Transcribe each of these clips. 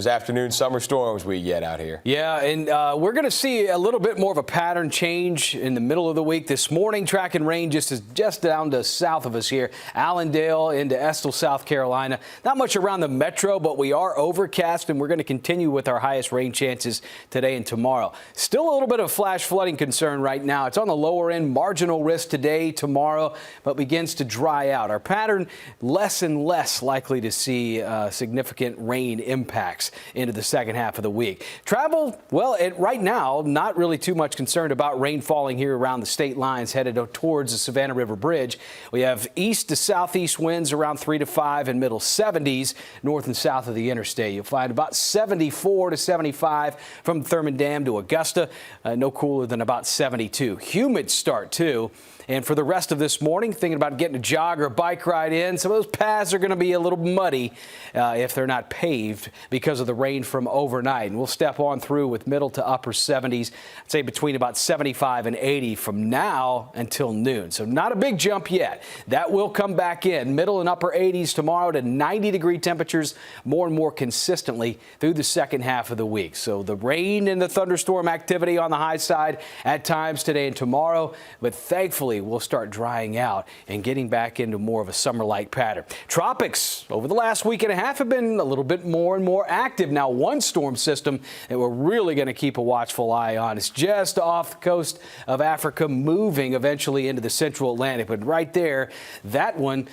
Those afternoon summer storms we get out here. Yeah, and we're going to see a little bit more of a pattern change in the middle of the week. This morning, tracking rain just down to south of us here, Allendale into Estill, South Carolina. Not much around the metro, but we are overcast, and we're going to continue with our highest rain chances today and tomorrow. Still a little bit of flash flooding concern right now. It's on the lower end, marginal risk today, tomorrow, but begins to dry out. Our pattern, less and less likely to see significant rain impacts into the second half of the week. Travel, well, right now, not really too much concerned about rain falling here around the state lines headed towards the Savannah River Bridge. We have east to southeast winds around 3 to 5 and middle 70s north and south of the interstate. You'll find about 74 to 75 from Thurman Dam to Augusta, no cooler than about 72. Humid start, too. And for the rest of this morning, thinking about getting a jog or a bike ride in, some of those paths are going to be a little muddy if they're not paved because of the rain from overnight. And we'll step on through with middle to upper 70s, I'd say between about 75 and 80 from now until noon. So not a big jump yet. That will come back in. Middle and upper 80s tomorrow to 90-degree temperatures more and more consistently through the second half of the week. So the rain and the thunderstorm activity on the high side at times today and tomorrow, but thankfully we'll start drying out and getting back into more of a summer-like pattern. Tropics over the last week and a half have been a little bit more and more active. Now, one storm system that we're really going to keep a watchful eye on is just off the coast of Africa, moving eventually into the central Atlantic. But right there, that one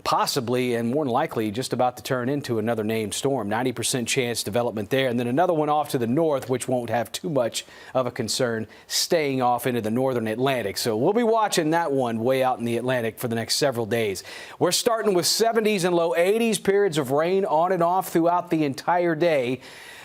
possibly and more than likely just about to turn into another named storm. 90% chance development there. And then another one off to the north, which won't have too much of a concern, staying off into the northern Atlantic. So we'll be watching that one way out in the Atlantic for the next several days. We're starting with 70s and low 80s, periods of rain on and off throughout the entire day.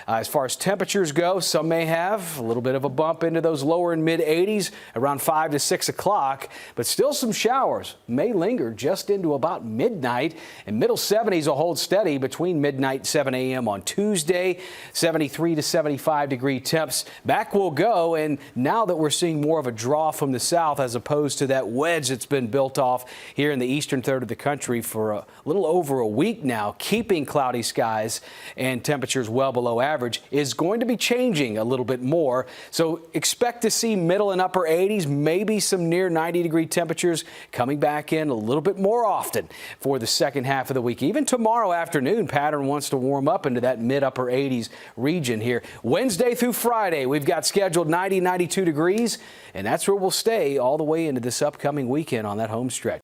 As far as temperatures go, some may have a little bit of a bump into those lower and mid 80s around 5 to 6 o'clock, but still some showers may linger just into about midnight, and middle 70s will hold steady between midnight and 7 a.m. on Tuesday. 73 to 75 degree temps. Back we'll go, and now that we're seeing more of a draw from the south as opposed to that wedge that's been built off here in the eastern third of the country for a little over a week now, keeping cloudy skies and temperatures well below average, is going to be changing a little bit more. So expect to see middle and upper 80s, maybe some near 90-degree temperatures coming back in a little bit more often for the second half of the week. Even tomorrow afternoon, pattern wants to warm up into that mid-upper 80s region here. Wednesday through Friday, we've got scheduled 90, 92 degrees, and that's where we'll stay all the way into this upcoming weekend on that home stretch.